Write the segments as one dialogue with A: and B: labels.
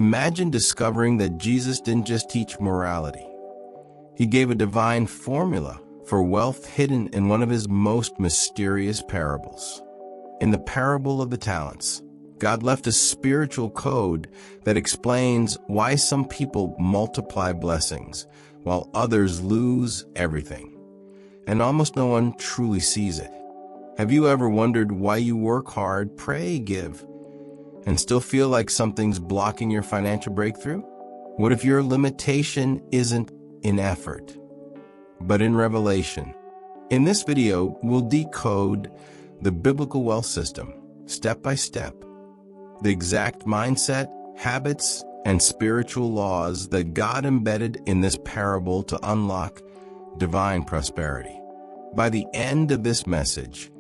A: Imagine discovering that Jesus didn't just teach morality. He gave a divine formula for wealth hidden in one of his most mysterious parables. In the parable of the talents, God left a spiritual code that explains why some people multiply blessings while others lose everything. And almost no one truly sees it. Have you ever wondered why you work hard, pray, give, and still feel like something's blocking your financial breakthrough? What if your limitation isn't in effort, but in revelation? In this video, we'll decode the biblical wealth system, step by step, the exact mindset, habits, and spiritual laws that God embedded in this parable to unlock divine prosperity. By the end of this message,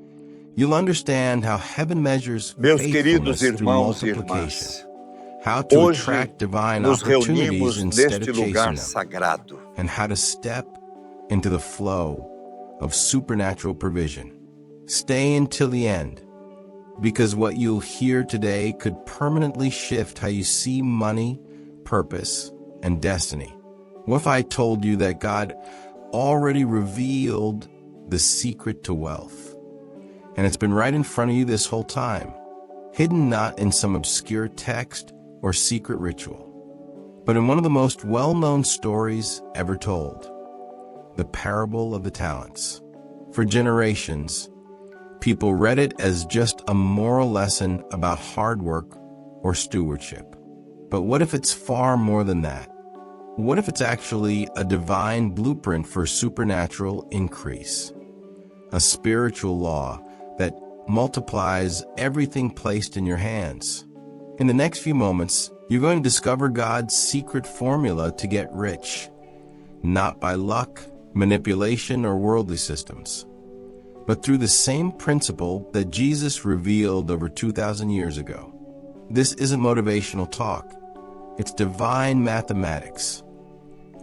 A: you'll understand how heaven measures
B: Meus
A: faithfulness
B: queridos
A: through
B: irmãos e
A: multiplication,
B: irmãs,
A: how to
B: hoje
A: attract divine
B: nos
A: opportunities
B: reunimos
A: instead
B: neste
A: of chasing
B: lugar
A: them,
B: sagrado.
A: and how to step into the flow of supernatural provision. Stay until the end, because what you'll hear today could permanently shift how you see money, purpose, and destiny. What if I told you that God already revealed the secret to wealth, and it's been right in front of you this whole time, hidden not in some obscure text or secret ritual, but in one of the most well-known stories ever told, the parable of the talents. For generations, people read it as just a moral lesson about hard work or stewardship. But what if it's far more than that? What if it's actually a divine blueprint for supernatural increase? A spiritual law that multiplies everything placed in your hands. In the next few moments, you're going to discover God's secret formula to get rich, not by luck, manipulation, or worldly systems, but through the same principle that Jesus revealed over 2,000 years ago. This isn't motivational talk. It's divine mathematics,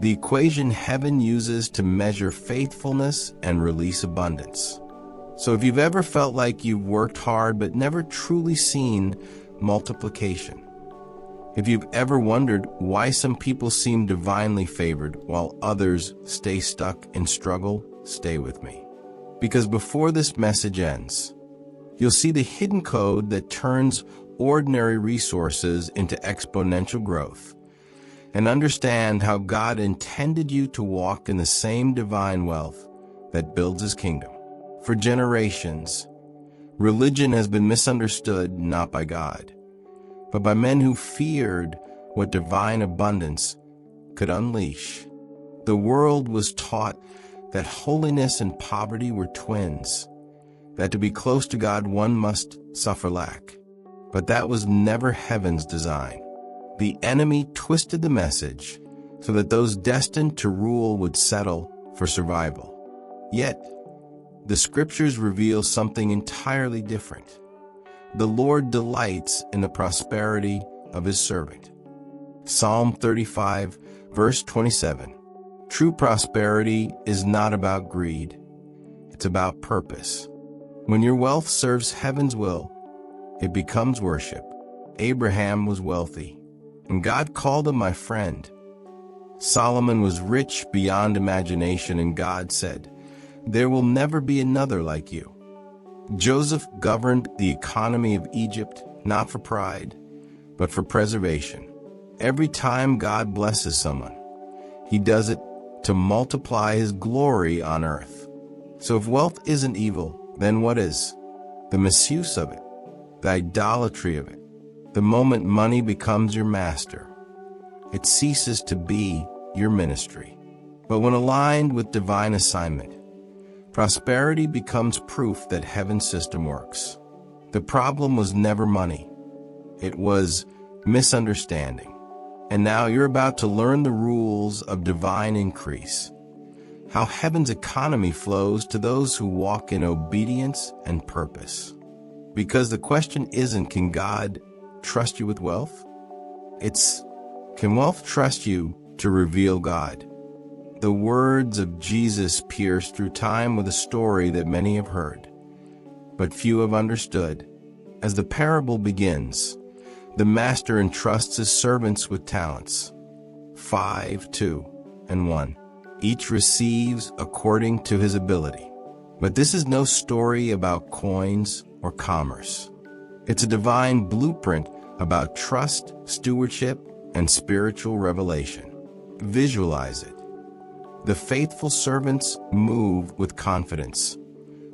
A: the equation heaven uses to measure faithfulness and release abundance. So if you've ever felt like you've worked hard but never truly seen multiplication, if you've ever wondered why some people seem divinely favored while others stay stuck in struggle, stay with me. Because before this message ends, you'll see the hidden code that turns ordinary resources into exponential growth, and understand how God intended you to walk in the same divine wealth that builds his kingdom. For generations, religion has been misunderstood not by God, but by men who feared what divine abundance could unleash. The world was taught that holiness and poverty were twins, that to be close to God one must suffer lack. But that was never heaven's design. The enemy twisted the message so that those destined to rule would settle for survival. Yet, the scriptures reveal something entirely different. The Lord delights in the prosperity of his servant. Psalm 35, verse 27. True prosperity is not about greed. It's about purpose. When your wealth serves heaven's will, it becomes worship. Abraham was wealthy, and God called him my friend. Solomon was rich beyond imagination, and God said, "There will never be another like you." Joseph governed the economy of Egypt, not for pride, but for preservation. Every time God blesses someone, he does it to multiply his glory on earth. So if wealth isn't evil, then what is? The misuse of it, the idolatry of it. The moment money becomes your master, it ceases to be your ministry. But when aligned with divine assignment, prosperity becomes proof that heaven's system works. The problem was never money. It was misunderstanding. And now you're about to learn the rules of divine increase, how heaven's economy flows to those who walk in obedience and purpose. Because the question isn't, can God trust you with wealth? It's, can wealth trust you to reveal God? The words of Jesus pierce through time with a story that many have heard, but few have understood. As the parable begins, The master entrusts his servants with talents. 5, 2, and 1. Each receives according to his ability. But this is no story about coins or commerce. It's a divine blueprint about trust, stewardship, and spiritual revelation. Visualize it. The faithful servants move with confidence,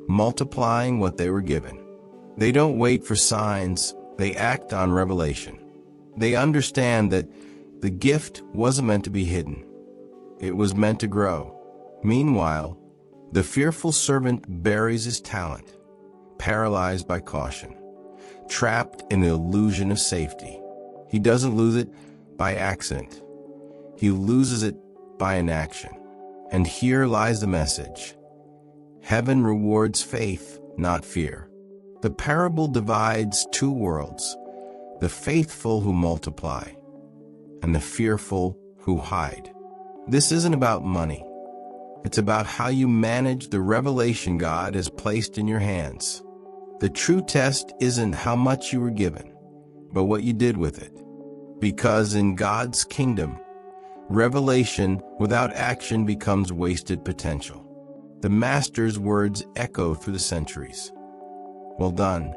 A: multiplying what they were given. They don't wait for signs, they act on revelation. They understand that the gift wasn't meant to be hidden. It was meant to grow. Meanwhile, the fearful servant buries his talent, paralyzed by caution, trapped in the illusion of safety. He doesn't lose it by accident. He loses it by inaction. And here lies the message. Heaven rewards faith, not fear. The parable divides two worlds, the faithful who multiply and the fearful who hide. This isn't about money. It's about how you manage the revelation God has placed in your hands. The true test isn't how much you were given, but what you did with it. Because in God's kingdom, revelation without action becomes wasted potential. The Master's words echo through the centuries. Well done,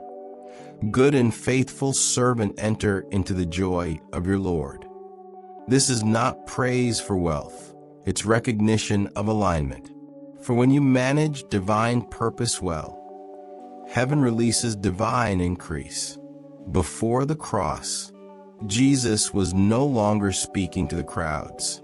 A: good and faithful servant, enter into the joy of your Lord. This is not praise for wealth. It's recognition of alignment. For when you manage divine purpose well, heaven releases divine increase. Before the cross, Jesus was no longer speaking to the crowds,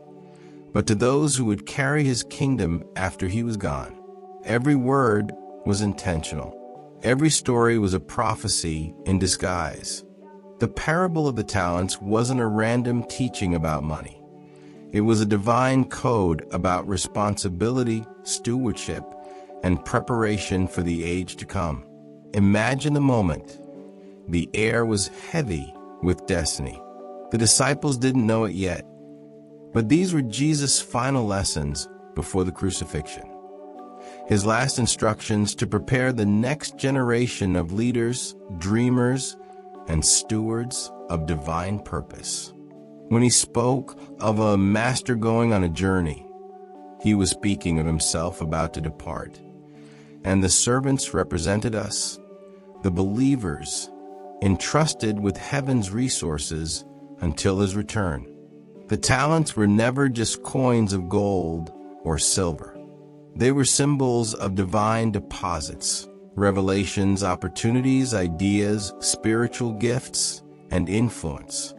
A: but to those who would carry his kingdom after he was gone. Every word was intentional. Every story was a prophecy in disguise. The parable of the talents wasn't a random teaching about money. It was a divine code about responsibility, stewardship, and preparation for the age to come. Imagine the moment. The air was heavy with destiny. The disciples didn't know it yet, but these were Jesus' final lessons before the crucifixion. His last instructions to prepare the next generation of leaders, dreamers, and stewards of divine purpose. When he spoke of a master going on a journey, he was speaking of himself about to depart. And the servants represented us, the believers, entrusted with heaven's resources until his return. The talents were never just coins of gold or silver. They were symbols of divine deposits, revelations, opportunities, ideas, spiritual gifts, and influence.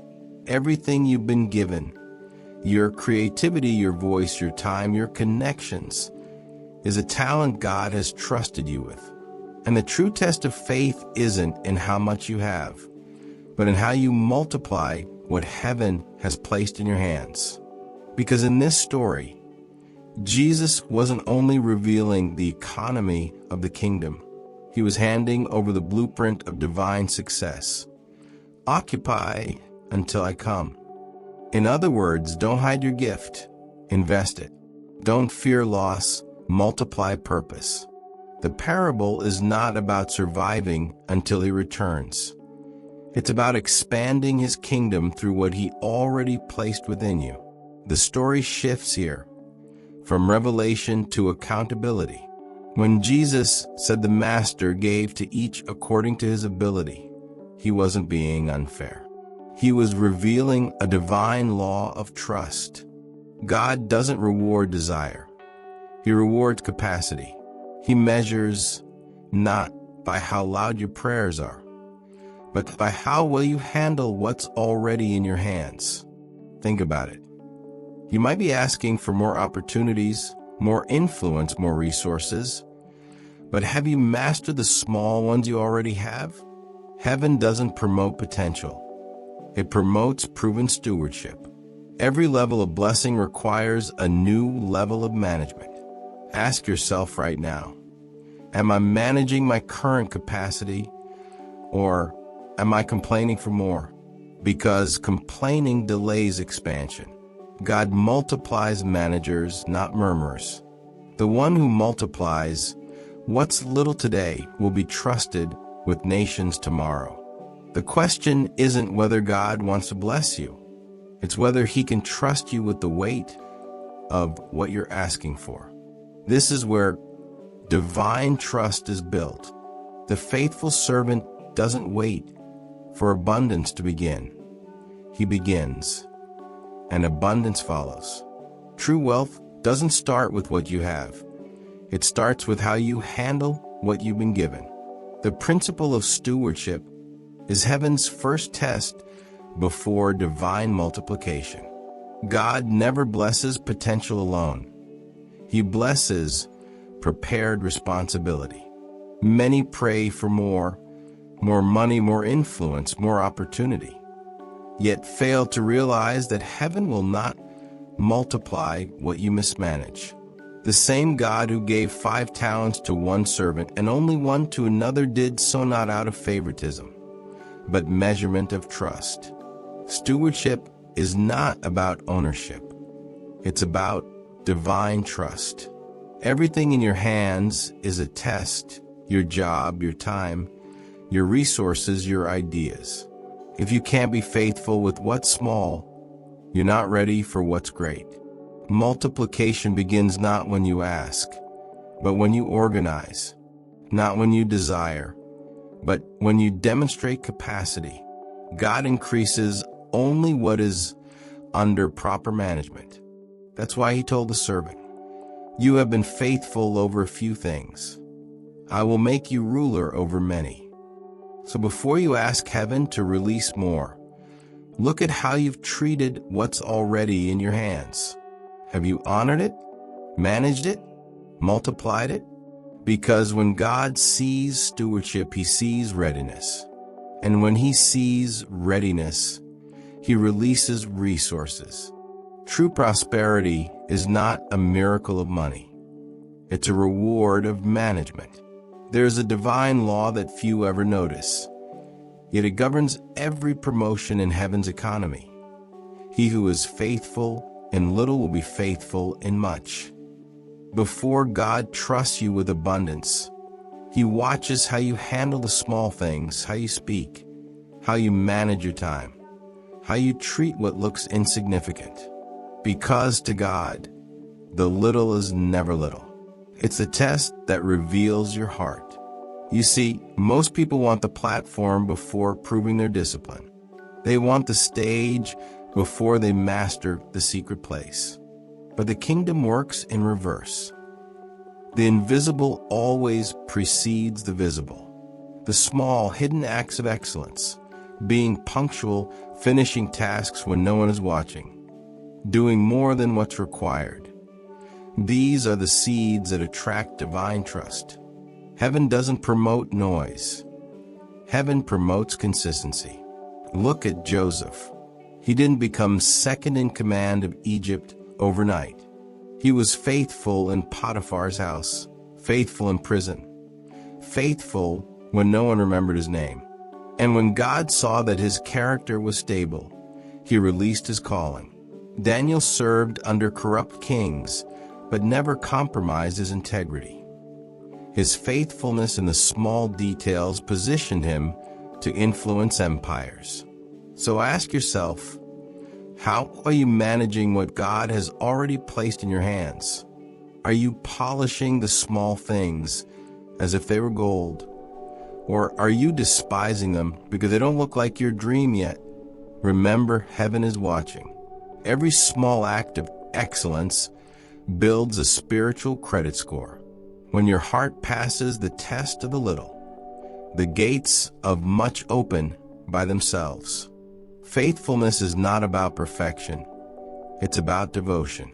A: Everything you've been given, your creativity, your voice, your time, your connections, is a talent God has trusted you with. And the true test of faith isn't in how much you have, but in how you multiply what heaven has placed in your hands. Because in this story, Jesus wasn't only revealing the economy of the kingdom, he was handing over the blueprint of divine success. Occupy until I come. In other words, don't hide your gift, invest it. Don't fear loss, multiply purpose. The parable is not about surviving until he returns. It's about expanding his kingdom through what he already placed within you. The story shifts here, from revelation to accountability. When Jesus said the Master gave to each according to his ability, he wasn't being unfair. He was revealing a divine law of trust. God doesn't reward desire. He rewards capacity. He measures not by how loud your prayers are, but by how well you handle what's already in your hands. Think about it. You might be asking for more opportunities, more influence, more resources, but have you mastered the small ones you already have? Heaven doesn't promote potential. It promotes proven stewardship. Every level of blessing requires a new level of management. Ask yourself right now, am I managing my current capacity, or am I complaining for more? Because complaining delays expansion. God multiplies managers, not murmurers. The one who multiplies what's little today will be trusted with nations tomorrow. The question isn't whether God wants to bless you. It's whether he can trust you with the weight of what you're asking for. This is where divine trust is built. The faithful servant doesn't wait for abundance to begin. He begins, and abundance follows. True wealth doesn't start with what you have. It starts with how you handle what you've been given. The principle of stewardship is heaven's first test before divine multiplication. God never blesses potential alone. He blesses prepared responsibility. Many pray for more money, more influence, more opportunity, yet fail to realize that heaven will not multiply what you mismanage. The same God who gave 5 talents to one servant and only 1 to another did so not out of favoritism, but measurement of trust. Stewardship is not about ownership. It's about divine trust. Everything in your hands is a test. Your job, your time, your resources, your ideas. If you can't be faithful with what's small, you're not ready for what's great. Multiplication begins not when you ask, but when you organize. Not when you desire, but when you demonstrate capacity. God increases only what is under proper management. That's why he told the servant, "You have been faithful over a few things. I will make you ruler over many." So before you ask heaven to release more, look at how you've treated what's already in your hands. Have you honored it, managed it, multiplied it? Because when God sees stewardship, he sees readiness. And when he sees readiness, he releases resources. True prosperity is not a miracle of money. It's a reward of management. There's a divine law that few ever notice, yet it governs every promotion in heaven's economy. He who is faithful in little will be faithful in much. Before God trusts you with abundance, he watches how you handle the small things, how you speak, how you manage your time, how you treat what looks insignificant. Because to God, the little is never little. It's a test that reveals your heart. You see, most people want the platform before proving their discipline. They want the stage before they master the secret place. But the kingdom works in reverse. The invisible always precedes the visible. The small, hidden acts of excellence, being punctual, finishing tasks when no one is watching, doing more than what's required. These are the seeds that attract divine trust. Heaven doesn't promote noise. Heaven promotes consistency. Look at Joseph. He didn't become second in command of Egypt overnight. He was faithful in Potiphar's house, faithful in prison, faithful when no one remembered his name. And when God saw that his character was stable, he released his calling. Daniel served under corrupt kings, but never compromised his integrity. His faithfulness in the small details positioned him to influence empires. So ask yourself, how are you managing what God has already placed in your hands? Are you polishing the small things as if they were gold? Or are you despising them because they don't look like your dream yet? Remember, heaven is watching. Every small act of excellence builds a spiritual credit score. When your heart passes the test of the little, the gates of much open by themselves. Faithfulness is not about perfection. It's about devotion.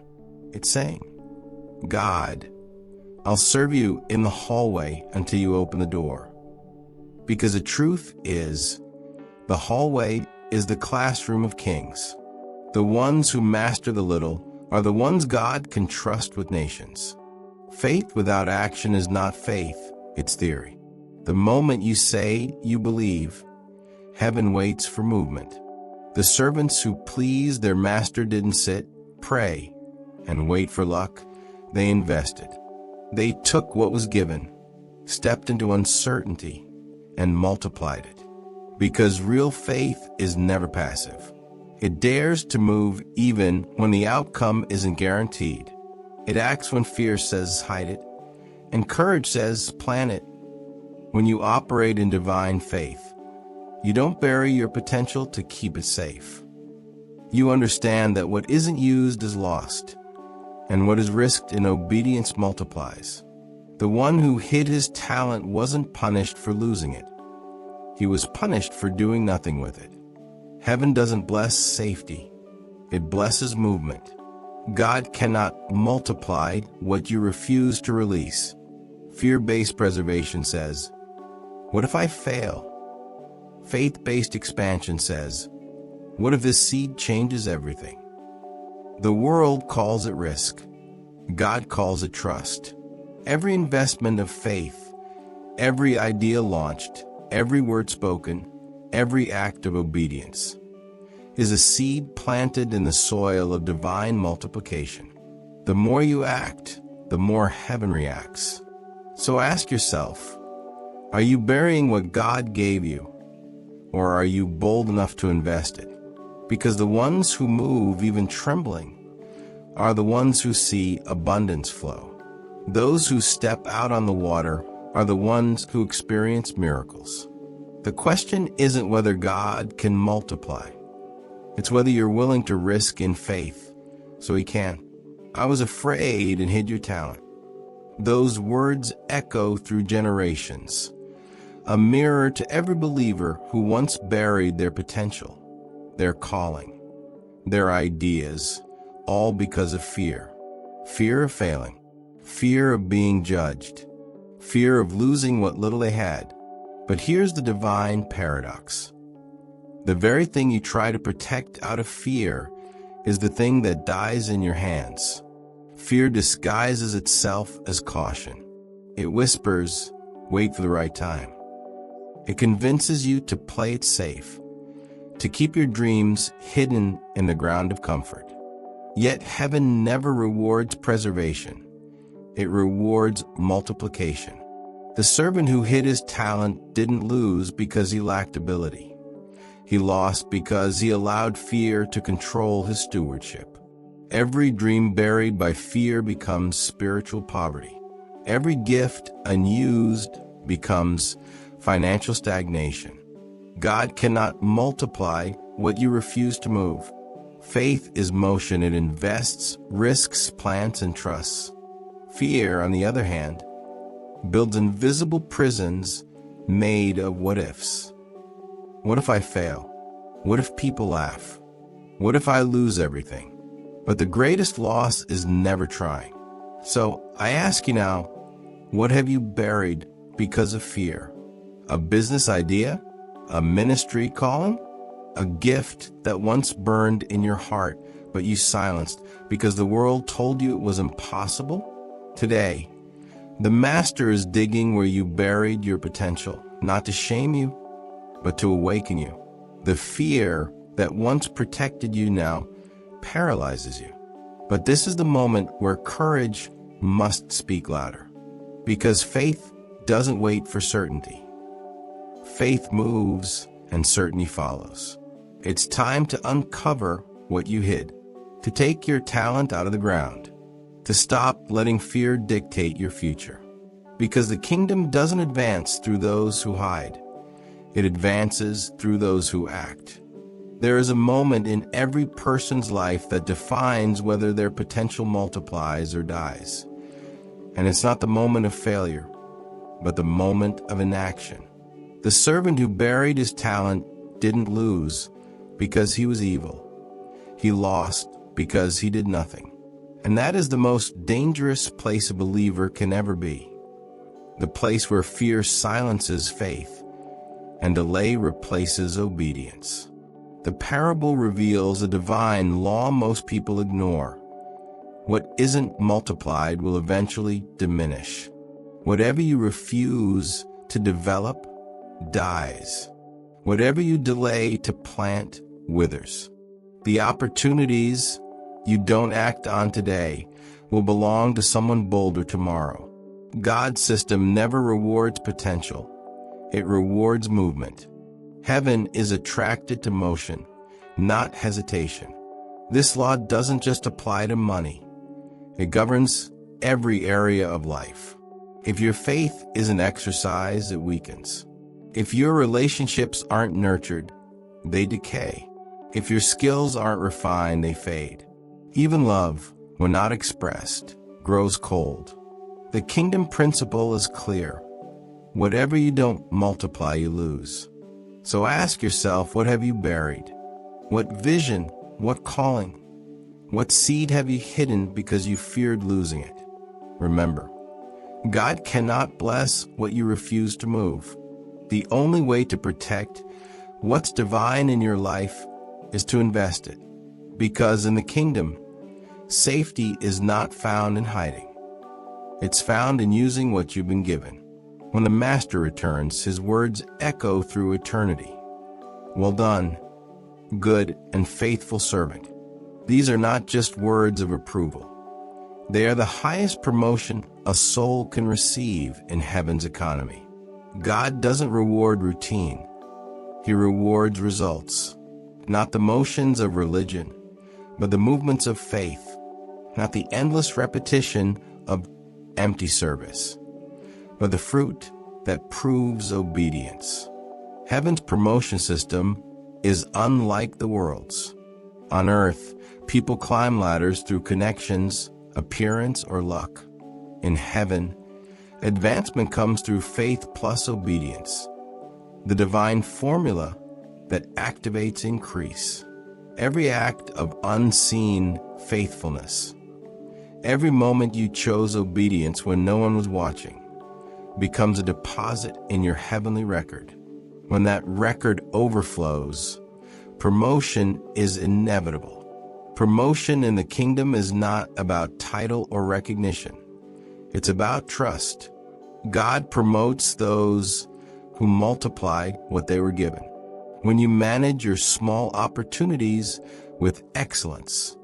A: It's saying, God, I'll serve you in the hallway until you open the door. Because the truth is, the hallway is the classroom of kings. The ones who master the little are the ones God can trust with nations. Faith without action is not faith, it's theory. The moment you say you believe, heaven waits for movement. The servants who pleased their master didn't sit, pray, and wait for luck. They invested. They took what was given, stepped into uncertainty, and multiplied it. Because real faith is never passive. It dares to move even when the outcome isn't guaranteed. It acts when fear says hide it, and courage says plant it. When you operate in divine faith, you don't bury your potential to keep it safe. You understand that what isn't used is lost, and what is risked in obedience multiplies. The one who hid his talent wasn't punished for losing it. He was punished for doing nothing with it. Heaven doesn't bless safety. It blesses movement. God cannot multiply what you refuse to release. Fear-based preservation says, what if I fail? Faith-based expansion says, what if this seed changes everything? The world calls it risk. God calls it trust. Every investment of faith, every idea launched, every word spoken, every act of obedience is a seed planted in the soil of divine multiplication. The more you act, the more heaven reacts. So ask yourself, are you burying what God gave you, or are you bold enough to invest it? Because the ones who move, even trembling, are the ones who see abundance flow. Those who step out on the water are the ones who experience miracles. The question isn't whether God can multiply. It's whether you're willing to risk in faith so He can. I was afraid and hid your talent. Those words echo through generations, a mirror to every believer who once buried their potential, their calling, their ideas, all because of fear. Fear of failing, fear of being judged, fear of losing what little they had. But here's the divine paradox. The very thing you try to protect out of fear is the thing that dies in your hands. Fear disguises itself as caution. It whispers, wait for the right time. It convinces you to play it safe, to keep your dreams hidden in the ground of comfort. Yet heaven never rewards preservation. It rewards multiplication. The servant who hid his talent didn't lose because he lacked ability. He lost because he allowed fear to control his stewardship. Every dream buried by fear becomes spiritual poverty. Every gift unused becomes financial stagnation. God cannot multiply what you refuse to move. Faith is motion. It invests, risks, plants, and trusts. Fear, on the other hand, builds invisible prisons made of what-ifs. What if I fail? What if people laugh? What if I lose everything? But the greatest loss is never trying. So I ask you now, what have you buried because of fear? A business idea? A ministry calling? A gift that once burned in your heart, but you silenced because the world told you it was impossible? Today, the Master is digging where you buried your potential, not to shame you, but to awaken you. The fear that once protected you now paralyzes you. But this is the moment where courage must speak louder, because faith doesn't wait for certainty. Faith moves and certainty follows. It's time to uncover what you hid, to take your talent out of the ground, to stop letting fear dictate your future. Because the kingdom doesn't advance through those who hide. It advances through those who act. There is a moment in every person's life that defines whether their potential multiplies or dies. And it's not the moment of failure, but the moment of inaction. The servant who buried his talent didn't lose because he was evil. He lost because he did nothing. And that is the most dangerous place a believer can ever be. The place where fear silences faith and delay replaces obedience. The parable reveals a divine law most people ignore. What isn't multiplied will eventually diminish. Whatever you refuse to develop dies. Whatever you delay to plant withers. The opportunities you don't act on today will belong to someone bolder tomorrow. God's system never rewards potential. It rewards movement. Heaven is attracted to motion, not hesitation. This law doesn't just apply to money. It governs every area of life. If your faith isn't exercised, it weakens. If your relationships aren't nurtured, they decay. If your skills aren't refined, they fade. Even love, when not expressed, grows cold. The kingdom principle is clear. Whatever you don't multiply, you lose. So ask yourself, what have you buried? What vision, what calling, what seed have you hidden because you feared losing it? Remember, God cannot bless what you refuse to move. The only way to protect what's divine in your life is to invest it. Because in the kingdom, safety is not found in hiding. It's found in using what you've been given. When the Master returns, his words echo through eternity. Well done, good and faithful servant. These are not just words of approval. They are the highest promotion a soul can receive in heaven's economy. God doesn't reward routine. He rewards results. Not the motions of religion, but the movements of faith. Not the endless repetition of empty service, but the fruit that proves obedience. Heaven's promotion system is unlike the world's. On earth, people climb ladders through connections, appearance, or luck. In heaven, advancement comes through faith plus obedience, the divine formula that activates increase. Every act of unseen faithfulness, every moment you chose obedience when no one was watching, becomes a deposit in your heavenly record. When that record overflows, promotion is inevitable. Promotion in the kingdom is not about title or recognition. It's about trust. God promotes those who multiply what they were given. When you manage your small opportunities with excellence,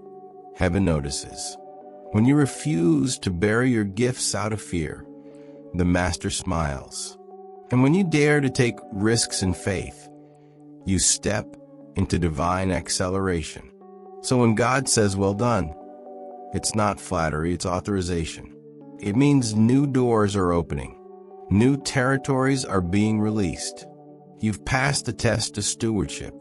A: heaven notices. When you refuse to bury your gifts out of fear, the Master smiles. And when you dare to take risks in faith, you step into divine acceleration. So when God says, well done, it's not flattery, it's authorization. It means new doors are opening. New territories are being released. You've passed the test of stewardship.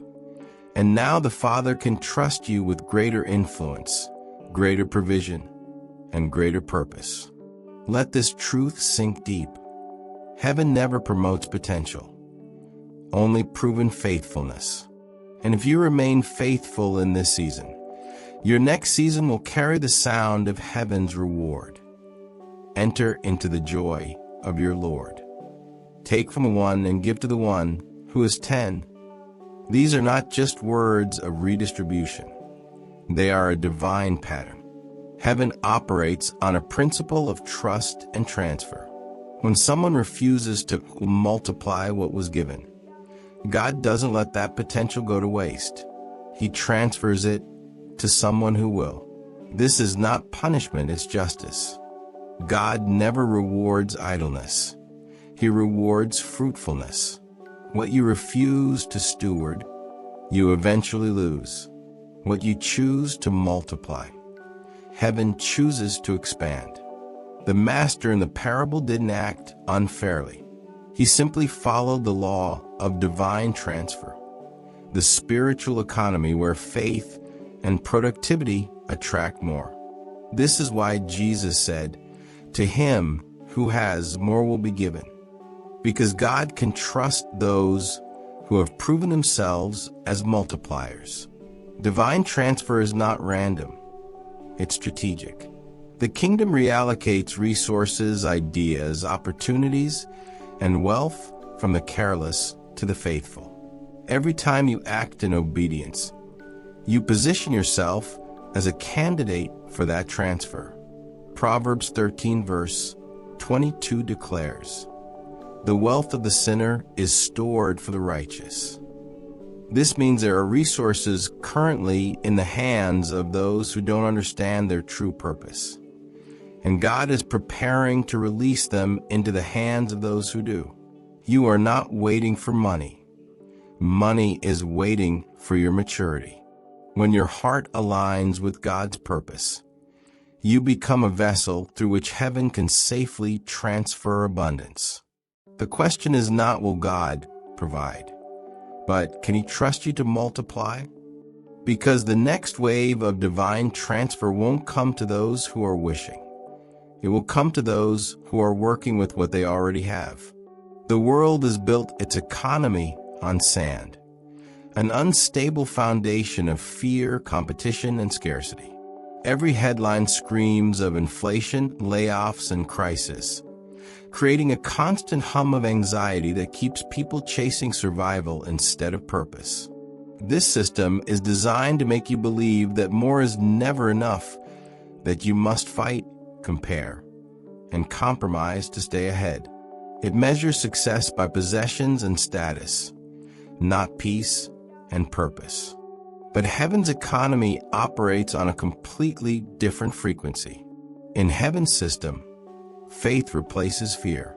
A: And now the Father can trust you with greater influence, greater provision, and greater purpose. Let this truth sink deep. Heaven never promotes potential, only proven faithfulness. And if you remain faithful in this season, your next season will carry the sound of heaven's reward. Enter into the joy of your Lord. Take from the one and give to the one who is 10. These are not just words of redistribution. They are a divine pattern. Heaven operates on a principle of trust and transfer. When someone refuses to multiply what was given, God doesn't let that potential go to waste. He transfers it to someone who will. This is not punishment, it's justice. God never rewards idleness. He rewards fruitfulness. What you refuse to steward, you eventually lose. What you choose to multiply, heaven chooses to expand. The Master in the parable didn't act unfairly. He simply followed the law of divine transfer, the spiritual economy where faith and productivity attract more. This is why Jesus said, "To him who has, more will be given." Because God can trust those who have proven themselves as multipliers. Divine transfer is not random. It's strategic. The kingdom reallocates resources, ideas, opportunities, and wealth from the careless to the faithful. Every time you act in obedience, you position yourself as a candidate for that transfer. Proverbs 13 verse 22 declares, "The wealth of the sinner is stored for the righteous." This means there are resources currently in the hands of those who don't understand their true purpose. And God is preparing to release them into the hands of those who do. You are not waiting for money, Money is waiting for your maturity. When your heart aligns with God's purpose, you become a vessel through which heaven can safely transfer abundance. The question is not, will God provide, but can He trust you to multiply? Because the next wave of divine transfer won't come to those who are wishing. It will come to those who are working with what they already have. The world has built its economy on sand, an unstable foundation of fear, competition, and scarcity. Every headline screams of inflation, layoffs, and crisis, creating a constant hum of anxiety that keeps people chasing survival instead of purpose. This system is designed to make you believe that more is never enough, that you must fight, compare, and compromise to stay ahead. It measures success by possessions and status, not peace and purpose. But heaven's economy operates on a completely different frequency. In heaven's system, faith replaces fear.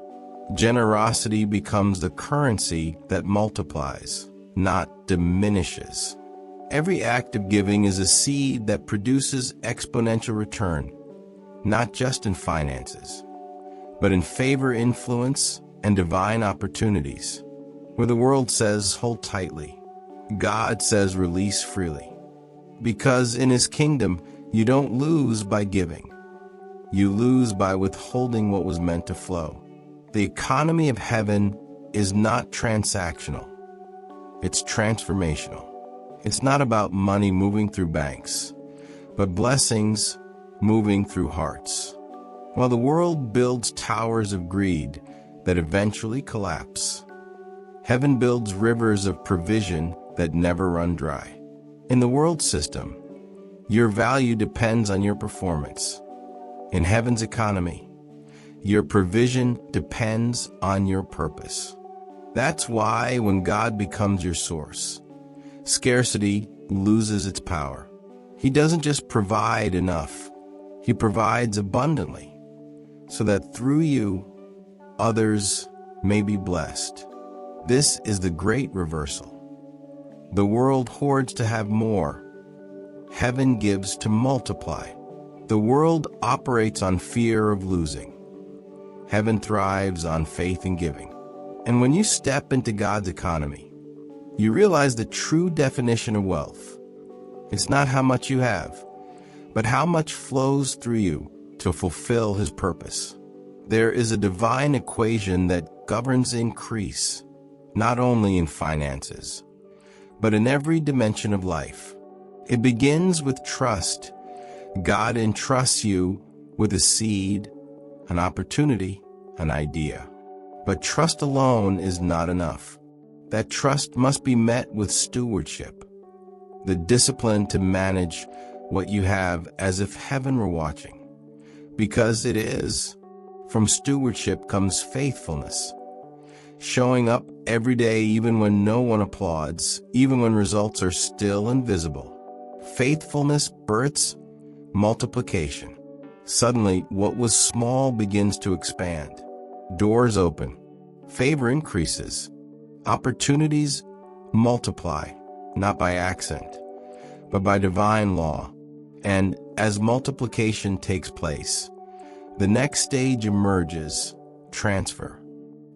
A: Generosity becomes the currency that multiplies, not diminishes. Every act of giving is a seed that produces exponential return, not just in finances, but in favor, influence, and divine opportunities. Where the world says, hold tightly, God says, release freely. Because in His kingdom, you don't lose by giving. You lose by withholding what was meant to flow. The economy of heaven is not transactional. It's transformational. It's not about money moving through banks, but blessings moving through hearts. While the world builds towers of greed that eventually collapse, heaven builds rivers of provision that never run dry. In the world system, your value depends on your performance. In heaven's economy, your provision depends on your purpose. That's why when God becomes your source, scarcity loses its power. He doesn't just provide enough, He provides abundantly, so that through you, others may be blessed. This is the great reversal. The world hoards to have more. Heaven gives to multiply. The world operates on fear of losing. Heaven thrives on faith in giving. And when you step into God's economy, you realize the true definition of wealth. It's not how much you have, but how much flows through you to fulfill His purpose. There is a divine equation that governs increase, not only in finances, but in every dimension of life. It begins with trust. God entrusts you with a seed, an opportunity, an idea. But trust alone is not enough. That trust must be met with stewardship, the discipline to manage what you have as if heaven were watching. Because it is. From stewardship comes faithfulness. Showing up every day even when no one applauds, even when results are still invisible. Faithfulness births multiplication. Suddenly, what was small begins to expand. Doors open. Favor increases. Opportunities multiply, not by accident, but by divine law. And as multiplication takes place, the next stage emerges, transfer.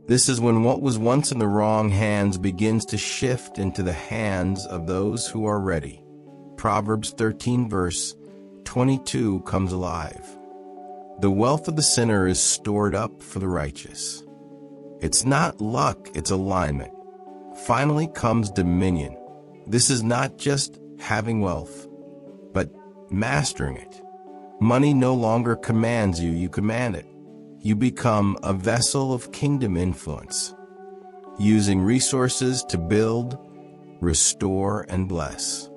A: This is when what was once in the wrong hands begins to shift into the hands of those who are ready. Proverbs 13 verse 22 comes alive. The wealth of the sinner is stored up for the righteous. It's not luck, it's alignment. Finally comes dominion. This is not just having wealth, but mastering it. Money no longer commands you, you command it. You become a vessel of kingdom influence, using resources to build, restore, and bless.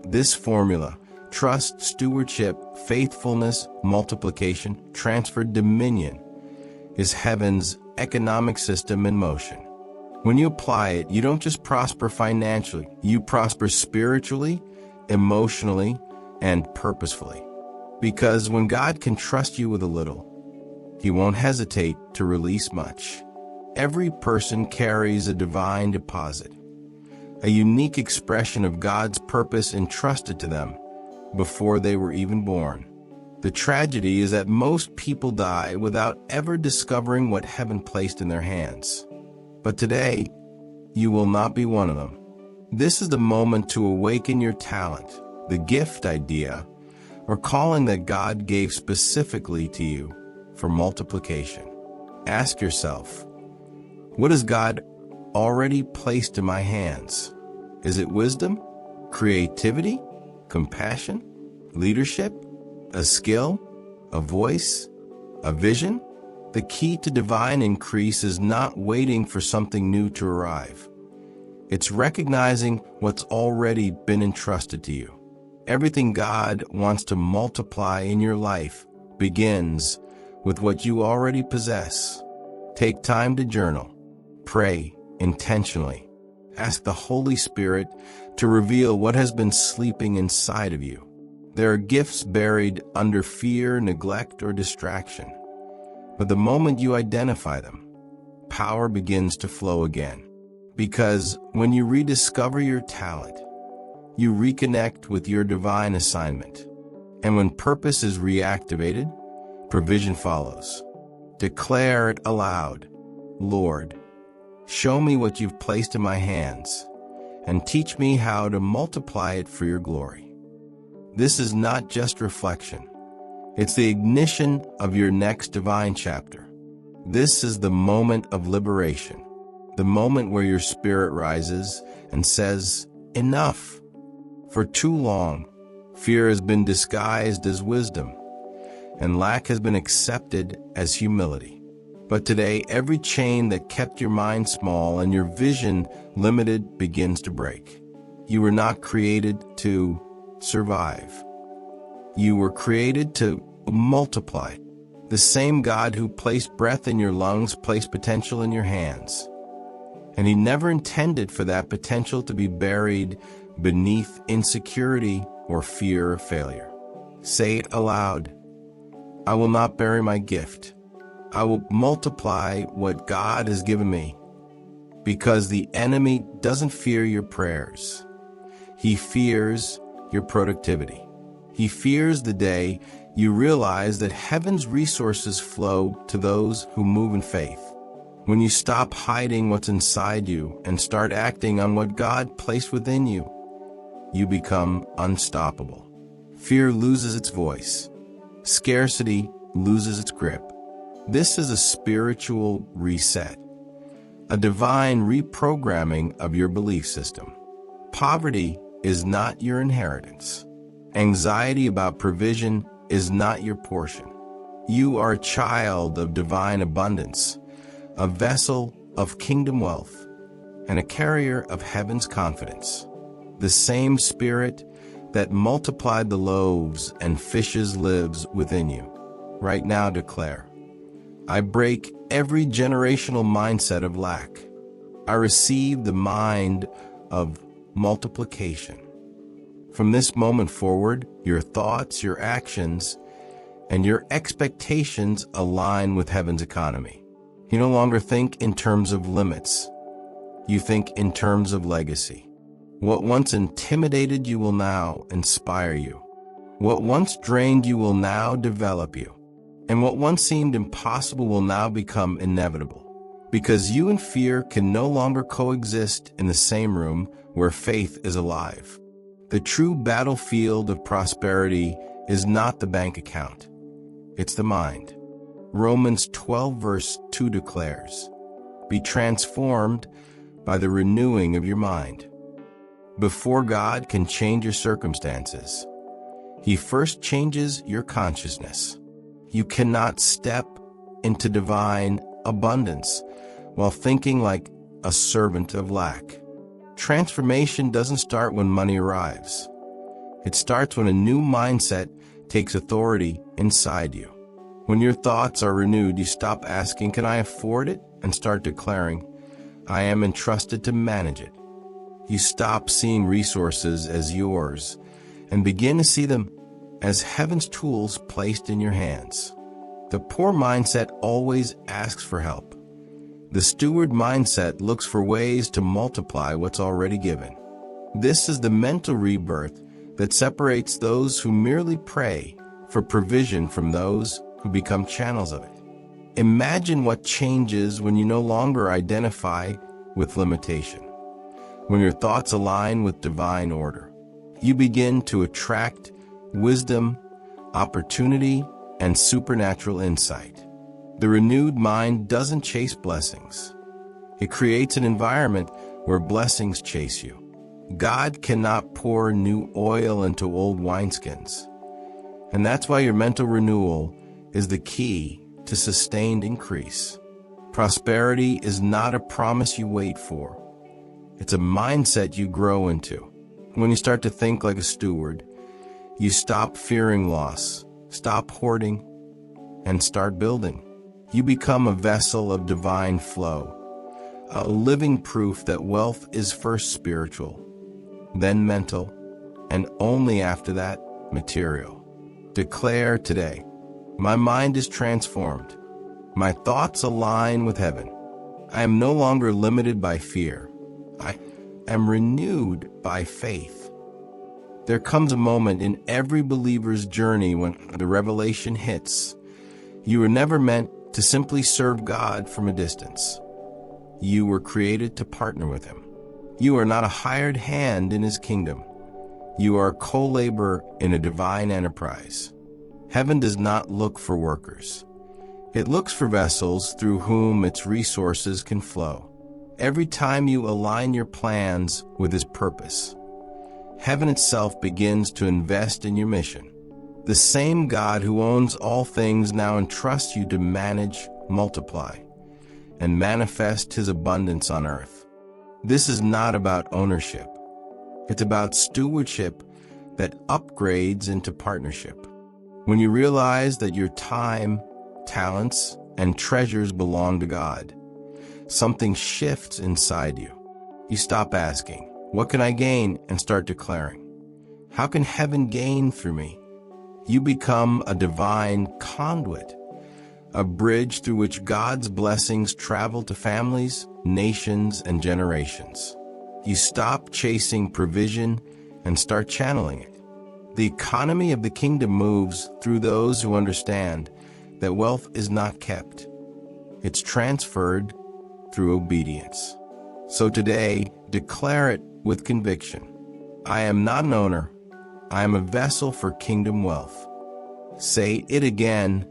A: This formula, trust, stewardship, faithfulness, multiplication, transferred dominion, is heaven's economic system in motion. When you apply it, you don't just prosper financially, you prosper spiritually, emotionally, and purposefully. Because when God can trust you with a little, He won't hesitate to release much. Every person carries a divine deposit, a unique expression of God's purpose entrusted to them before they were even born. The tragedy is that most people die without ever discovering what heaven placed in their hands. But today, you will not be one of them. This is the moment to awaken your talent, the gift, idea, or calling that God gave specifically to you for multiplication. Ask yourself, what has God already placed in my hands? Is it wisdom, creativity, compassion, leadership, a skill, a voice, a vision? The key to divine increase is not waiting for something new to arrive. It's recognizing what's already been entrusted to you. Everything God wants to multiply in your life begins with what you already possess. Take time to journal. Pray intentionally. Ask the Holy Spirit to reveal what has been sleeping inside of you. There are gifts buried under fear, neglect, or distraction. But the moment you identify them, power begins to flow again. Because when you rediscover your talent, you reconnect with your divine assignment. And when purpose is reactivated, provision follows. Declare it aloud. Lord, show me what you've placed in my hands, and teach me how to multiply it for your glory. This is not just reflection. It's the ignition of your next divine chapter. This is the moment of liberation, the moment where your spirit rises and says, enough. For too long, fear has been disguised as wisdom, and lack has been accepted as humility. But today, every chain that kept your mind small and your vision limited begins to break. You were not created to survive. You were created to multiply. The same God who placed breath in your lungs placed potential in your hands. And He never intended for that potential to be buried beneath insecurity or fear of failure. Say it aloud. I will not bury my gift. I will multiply what God has given me. Because the enemy doesn't fear your prayers. He fears your productivity. He fears the day you realize that heaven's resources flow to those who move in faith. When you stop hiding what's inside you and start acting on what God placed within you, you become unstoppable. Fear loses its voice. Scarcity loses its grip. This is a spiritual reset, a divine reprogramming of your belief system. Poverty is not your inheritance. Anxiety about provision is not your portion. You are a child of divine abundance, a vessel of kingdom wealth, and a carrier of heaven's confidence. The same Spirit that multiplied the loaves and fishes lives within you. Right now declare, I break every generational mindset of lack. I receive the mind of multiplication. From this moment forward, your thoughts, your actions, and your expectations align with heaven's economy. You no longer think in terms of limits. You think in terms of legacy. What once intimidated you will now inspire you. What once drained you will now develop you. And what once seemed impossible will now become inevitable. Because you and fear can no longer coexist in the same room where faith is alive. The true battlefield of prosperity is not the bank account. It's the mind. Romans 12 verse 2 declares, be transformed by the renewing of your mind. Before God can change your circumstances, He first changes your consciousness. You cannot step into divine abundance while thinking like a servant of lack. Transformation doesn't start when money arrives. It starts when a new mindset takes authority inside you. When your thoughts are renewed, you stop asking, can I afford it? And start declaring, I am entrusted to manage it. You stop seeing resources as yours and begin to see them as heaven's tools placed in your hands. The poor mindset always asks for help. The steward mindset looks for ways to multiply what's already given. This is the mental rebirth that separates those who merely pray for provision from those who become channels of it. Imagine what changes when you no longer identify with limitation. When your thoughts align with divine order, you begin to attract wisdom, opportunity, and supernatural insight. The renewed mind doesn't chase blessings. It creates an environment where blessings chase you. God cannot pour new oil into old wineskins. And that's why your mental renewal is the key to sustained increase. Prosperity is not a promise you wait for. It's a mindset you grow into. When you start to think like a steward, you stop fearing loss, stop hoarding, and start building. You become a vessel of divine flow, a living proof that wealth is first spiritual, then mental, and only after that, material. Declare today, my mind is transformed. My thoughts align with heaven. I am no longer limited by fear. I am renewed by faith. There comes a moment in every believer's journey when the revelation hits. You were never meant to simply serve God from a distance. You were created to partner with Him. You are not a hired hand in His kingdom. You are a co-laborer in a divine enterprise. Heaven does not look for workers. It looks for vessels through whom its resources can flow. Every time you align your plans with His purpose, heaven itself begins to invest in your mission. The same God who owns all things now entrusts you to manage, multiply, and manifest His abundance on earth. This is not about ownership. It's about stewardship that upgrades into partnership. When you realize that your time, talents, and treasures belong to God, something shifts inside you. You stop asking, "What can I gain?" and start declaring, "How can heaven gain through me?" You become a divine conduit, a bridge through which God's blessings travel to families, nations, and generations. You stop chasing provision and start channeling it. The economy of the kingdom moves through those who understand that wealth is not kept. It's transferred through obedience. So today, declare it with conviction. I am not an owner. I am a vessel for kingdom wealth. Say it again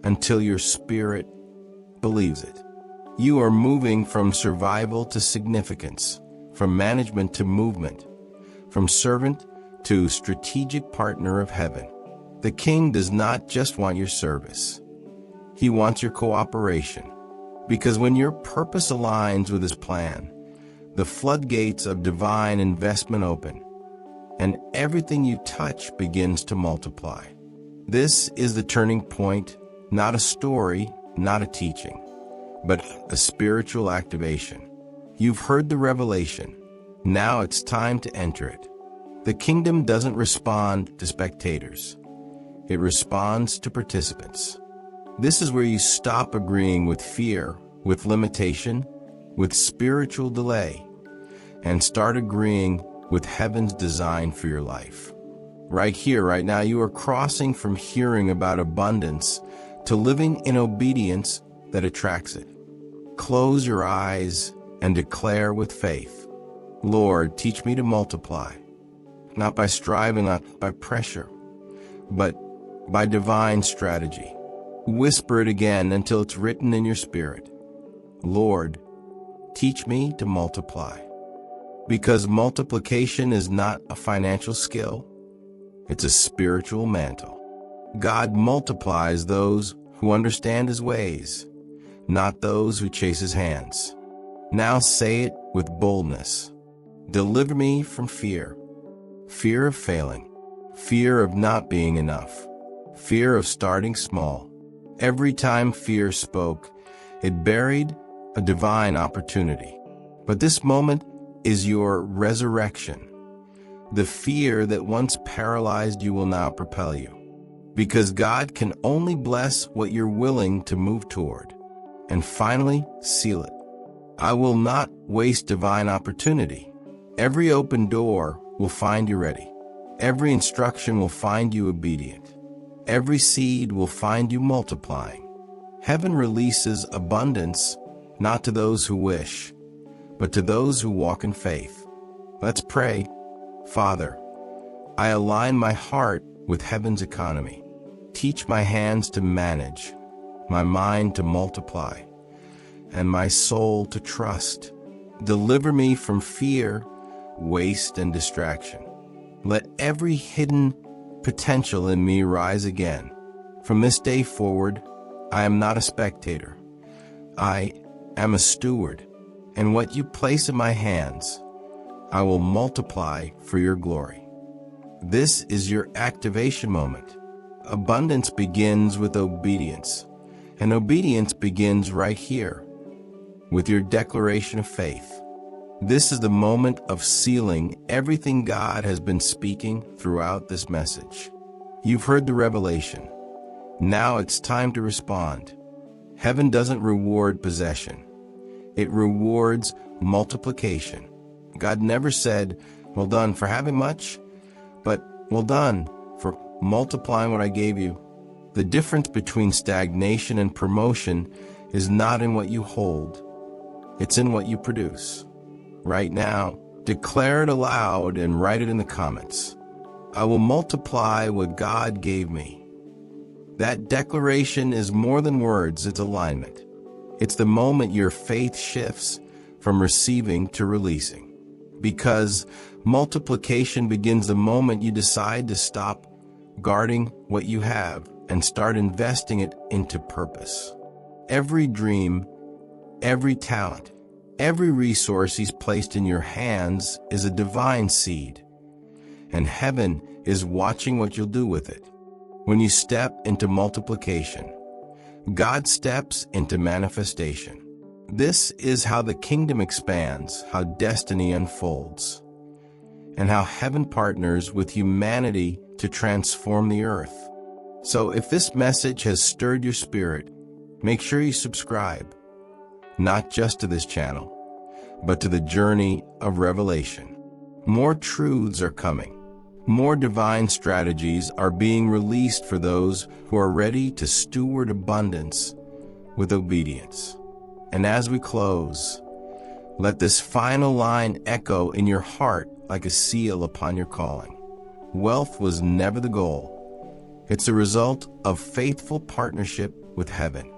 A: until your spirit believes it. You are moving from survival to significance, from management to movement, from servant to strategic partner of heaven. The King does not just want your service. He wants your cooperation. Because when your purpose aligns with His plan, the floodgates of divine investment open, and everything you touch begins to multiply. This is the turning point, not a story, not a teaching, but a spiritual activation. You've heard the revelation. Now it's time to enter it. The kingdom doesn't respond to spectators. It responds to participants. This is where you stop agreeing with fear, with limitation, with spiritual delay, and start agreeing with heaven's design for your life. Right here, right now, you are crossing from hearing about abundance to living in obedience that attracts it. Close your eyes and declare with faith, Lord, teach me to multiply, not by striving, not by pressure, but by divine strategy. Whisper it again until it's written in your spirit. Lord, teach me to multiply. Because multiplication is not a financial skill, it's a spiritual mantle. God multiplies those who understand His ways, not those who chase His hands. Now say it with boldness. Deliver me from fear. Fear of failing. Fear of not being enough. Fear of starting small. Every time fear spoke, it buried a divine opportunity. But this moment is your resurrection. The fear that once paralyzed you will now propel you. Because God can only bless what you're willing to move toward. And finally, seal it. I will not waste divine opportunity. Every open door will find you ready. Every instruction will find you obedient. Every seed will find you multiplying. Heaven releases abundance, not to those who wish, but to those who walk in faith. Let's pray. Father, I align my heart with heaven's economy. Teach my hands to manage, my mind to multiply, and my soul to trust. Deliver me from fear, waste, and distraction. Let every hidden potential in me rise again. From this day forward, I am not a spectator. I am a steward, and what you place in my hands, I will multiply for your glory. This is your activation moment. Abundance begins with obedience, and obedience begins right here, with your declaration of faith. This is the moment of sealing everything God has been speaking throughout this message. You've heard the revelation. Now it's time to respond. Heaven doesn't reward possession. It rewards multiplication. God never said, "Well done for having much," but "Well done for multiplying what I gave you." The difference between stagnation and promotion is not in what you hold. It's in what you produce. Right now, declare it aloud and write it in the comments. I will multiply what God gave me. That declaration is more than words, it's alignment. It's the moment your faith shifts from receiving to releasing. Because multiplication begins the moment you decide to stop guarding what you have and start investing it into purpose. Every dream, every talent, every resource He's placed in your hands is a divine seed, and heaven is watching what you'll do with it. When you step into multiplication, God steps into manifestation. This is how the kingdom expands, how destiny unfolds, and how heaven partners with humanity to transform the earth. So if this message has stirred your spirit, make sure you subscribe, not just to this channel, but to the journey of revelation. More truths are coming. More divine strategies are being released for those who are ready to steward abundance with obedience. And as we close, let this final line echo in your heart like a seal upon your calling. Wealth was never the goal. It's a result of faithful partnership with heaven.